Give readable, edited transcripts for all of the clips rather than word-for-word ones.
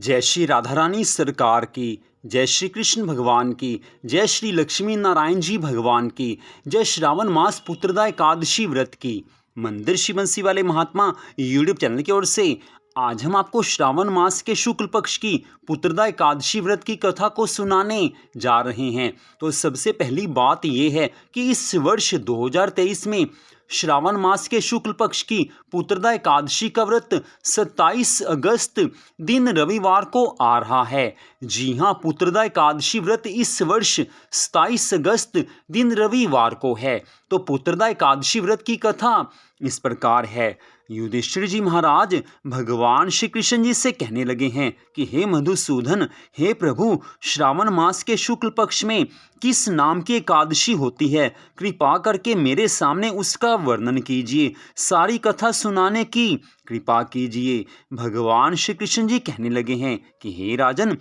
जय श्री राधा रानी सरकार की, जय श्री कृष्ण भगवान की, जय श्री लक्ष्मी नारायण जी भगवान की, जय श्रावण मास पुत्रदा एकादशी व्रत की। मंदिर शिव बंसी वाले महात्मा यूट्यूब चैनल की ओर से आज हम आपको श्रावण मास के शुक्ल पक्ष की पुत्रदा एकादशी व्रत की कथा को सुनाने जा रहे हैं। तो सबसे पहली बात यह है कि इस वर्ष 2023 में श्रावण मास के शुक्ल पक्ष की पुत्रदा एकादशी का व्रत 27 अगस्त दिन रविवार को आ रहा है। जी हाँ, पुत्रदा एकादशी व्रत इस वर्ष 27 अगस्त दिन रविवार को है। तो पुत्रदा एकादशी व्रत की कथा इस प्रकार है। युधिष्ठिर जी महाराज भगवान श्री कृष्ण जी से कहने लगे हैं कि हे मधुसूदन, हे प्रभु, श्रावण मास के शुक्ल पक्ष में किस नाम की एकादशी होती है, कृपा करके मेरे सामने उसका वर्णन कीजिए, सारी कथा सुनाने की कृपा कीजिए। भगवान श्री कृष्ण जी कहने लगे हैं कि हे राजन,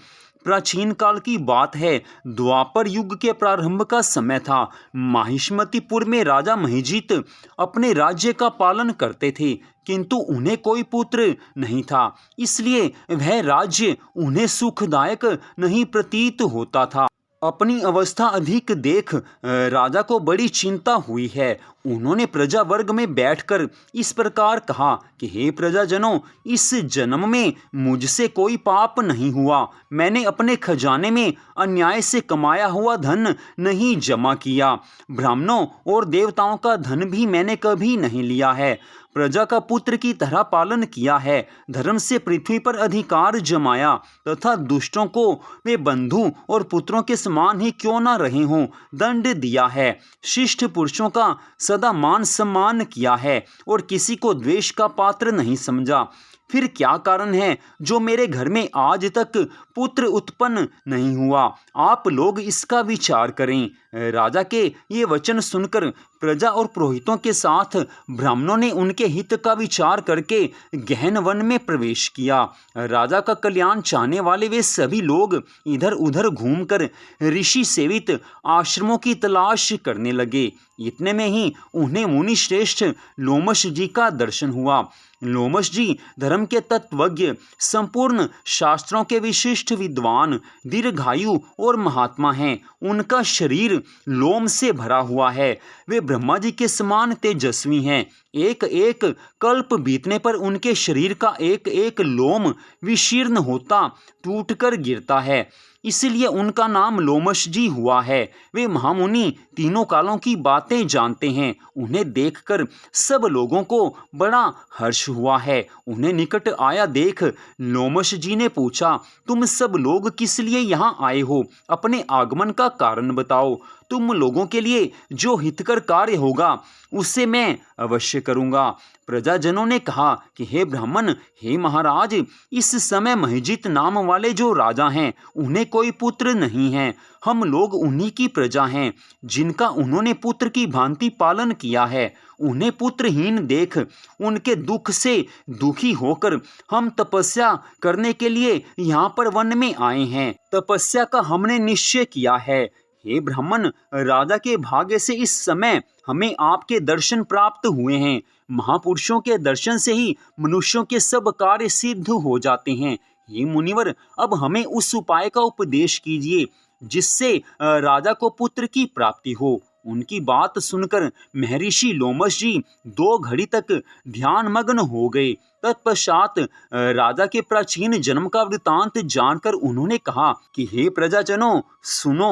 प्राचीन काल की बात है, द्वापर युग के प्रारंभ का समय था। माहिष्मतिपुर में राजा महिजीत अपने राज्य का पालन करते थे, किंतु उन्हें कोई पुत्र नहीं था, इसलिए वह राज्य उन्हें सुखदायक नहीं प्रतीत होता था। अपनी अवस्था अधिक देख राजा को बड़ी चिंता हुई है। उन्होंने प्रजा वर्ग में बैठकर इस प्रकार कहा कि हे प्रजाजनों, इस जन्म में मुझसे कोई पाप नहीं हुआ। मैंने अपने खजाने में अन्याय से कमाया हुआ धन नहीं जमा किया। ब्राह्मणों और देवताओं का धन भी मैंने कभी नहीं लिया है। प्रजा का पुत्र की तरह पालन किया है। धर्म से पृथ्वी पर अधिकार जमाया तथा दुष्टों को वे बंधु और पुत्रों के समान ही क्यों न रहे हों दंड दिया है। शिष्ट पुरुषों का सदा मान सम्मान किया है और किसी को द्वेष का पात्र नहीं समझा। फिर क्या कारण है जो मेरे घर में आज तक पुत्र उत्पन्न नहीं हुआ? आप लोग इसका विचार करें। राजा के ये वचन सुनकर प्रजा और पुरोहितों के साथ ब्राह्मणों ने उनके हित का विचार करके गहन वन में प्रवेश किया। राजा का कल्याण चाहने वाले वे सभी लोग इधर उधर घूमकर ऋषि सेवित आश्रमों की तलाश करने लगे। इतने में ही उन्हें मुनि श्रेष्ठ लोमश जी का दर्शन हुआ। लोमश जी धर्म के तत्वज्ञ, संपूर्ण शास्त्रों के विशिष्ट विद्वान, दीर्घायु और महात्मा हैं। उनका शरीर लोम से भरा हुआ है। वे ब्रह्मा जी के समान तेजस्वी हैं। एक एक कल्प बीतने पर उनके शरीर का एक एक लोम विशीर्ण होता टूटकर गिरता है, इसलिए उनका नाम लोमश जी हुआ है। वे महामुनि तीनों कालों की बातें जानते हैं। उन्हें देखकर सब लोगों को बड़ा हर्ष हुआ है। उन्हें निकट आया देख लोमश जी ने पूछा, तुम सब लोग किस लिए यहाँ आए हो? अपने आगमन का कारण बताओ। तुम लोगों के लिए जो हितकर कार्य होगा उससे मैं अवश्य करूँगा। प्रजाजनों ने कहा कि हे ब्राह्मण, हे महाराज, इस समय महिजीत नाम वाले जो राजा हैं उन्हें कोई पुत्र नहीं है। हम लोग उन्हीं की प्रजा हैं जिनका उन्होंने पुत्र की भांति पालन किया है। उन्हें पुत्रहीन देख उनके दुख से दुखी होकर हम तपस्या करने के लिए यहाँ पर वन में आए हैं। तपस्या का हमने निश्चय किया है। हे ब्राह्मण, राजा के भाग्य से इस समय हमें आपके दर्शन प्राप्त हुए हैं। महापुरुषों के दर्शन से ही मनुष्यों के सब कार्य सिद्ध हो जाते हैं। हे मुनिवर, अब हमें उस उपाय का उपदेश कीजिए जिससे राजा को पुत्र की प्राप्ति हो। उनकी बात सुनकर महर्षि लोमश जी 2 घड़ी तक ध्यान मग्न हो गए। तत्पश्चात राजा के प्राचीन जन्म का वृतांत जानकर उन्होंने कहा कि हे प्रजाजनों, सुनो।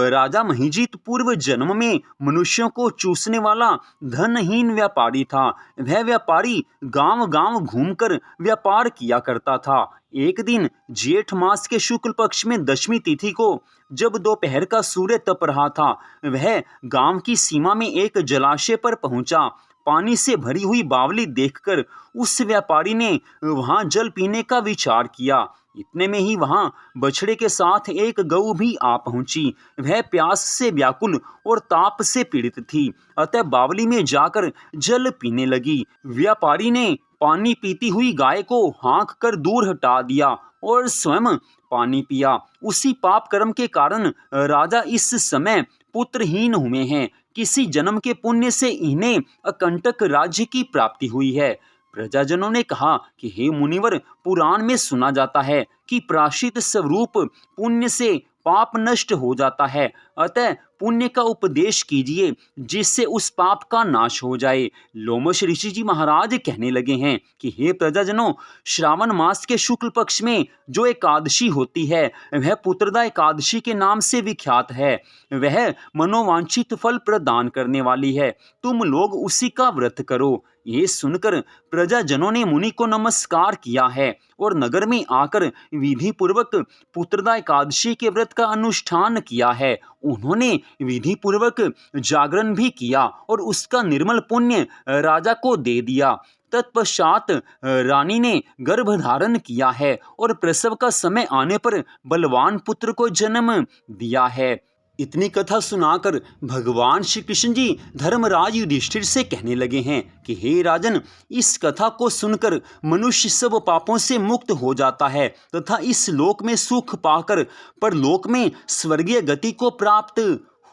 राजा महिजीत पूर्व जन्म में मनुष्यों को चूसने वाला धनहीन व्यापारी था। वह व्यापारी गांव गांव घूमकर व्यापार किया करता था। एक दिन जेठ मास के शुक्ल पक्ष में दशमी तिथि को जब दोपहर का सूर्य तप रहा था, वह गांव की सीमा में एक जलाशय पर पहुंचा। पानी से भरी हुई बावली देखकर उस व्यापारी ने वहां जल पीने का विचार किया। इतने में ही वहां बछड़े के साथ एक गऊ भी आ पहुंची। वह प्यास से व्याकुल और ताप से पीड़ित थी, अतः बावली में जाकर जल पीने लगी। व्यापारी ने पानी पीती हुई गाय को हाँक कर दूर हटा दिया और स्वयं पानी पिया। उसी पाप कर्म के कारण राजा इस समय पुत्रहीन हुए हैं। किसी जन्म के पुण्य से इन्हें अकंटक राज्य की प्राप्ति हुई है। प्रजाजनों ने कहा कि हे मुनिवर, पुराण में सुना जाता है कि प्रायश्चित स्वरूप पुण्य से पाप नष्ट हो जाता है, अतः पुण्य का उपदेश कीजिए जिससे उस पाप का नाश हो जाए। लोमश ऋषि जी महाराज कहने लगे हैं कि हे प्रजाजनों, श्रावण मास के शुक्ल पक्ष में जो एकादशी होती है वह पुत्रदा एकादशी के नाम से विख्यात है। वह मनोवांछित फल प्रदान करने वाली है, तुम लोग उसी का व्रत करो। ये सुनकर प्रजाजनों ने मुनि को नमस्कार किया है और नगर में आकर विधि पूर्वक पुत्रदा एकादशी के व्रत का अनुष्ठान किया है। उन्होंने विधि पूर्वक जागरण भी किया और उसका निर्मल पुण्य राजा को दे दिया। तत्पश्चात रानी ने गर्भ धारण किया है और प्रसव का समय आने पर बलवान पुत्र को जन्म दिया है। इतनी कथा सुनाकर भगवान श्री कृष्ण जी धर्मराज युधिष्ठिर से कहने लगे हैं कि हे राजन, इस कथा को सुनकर मनुष्य सब पापों से मुक्त हो जाता है तथा इस लोक में सुख पाकर परलोक में स्वर्गीय गति को प्राप्त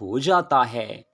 हो जाता है।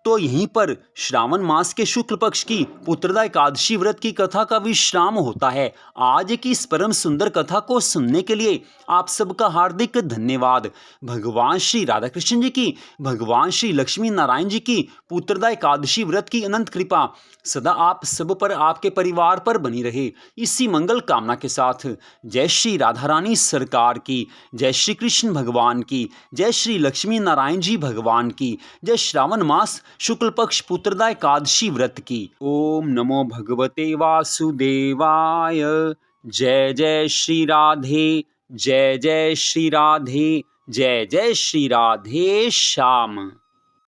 तो यहीं पर श्रावण मास के शुक्ल पक्ष की पुत्रदा एकादशी व्रत की कथा का विश्राम होता है। आज की इस परम सुंदर कथा को सुनने के लिए आप सबका हार्दिक धन्यवाद। भगवान श्री राधा कृष्ण जी की, भगवान श्री लक्ष्मी नारायण जी की पुत्रदा एकादशी व्रत की अनंत कृपा सदा आप सब पर, आपके परिवार पर बनी रहे। इसी मंगल कामना के साथ जय श्री राधा रानी सरकार की, जय श्री कृष्ण भगवान की, जय श्री लक्ष्मी नारायण जी भगवान की, जय श्रावण मास शुक्ल पक्ष पुत्रदा एकादशी व्रत की। ओम नमो भगवते वासुदेवाय। जय जय श्री राधे, जय जय श्री राधे, जय जय श्री राधे श्याम।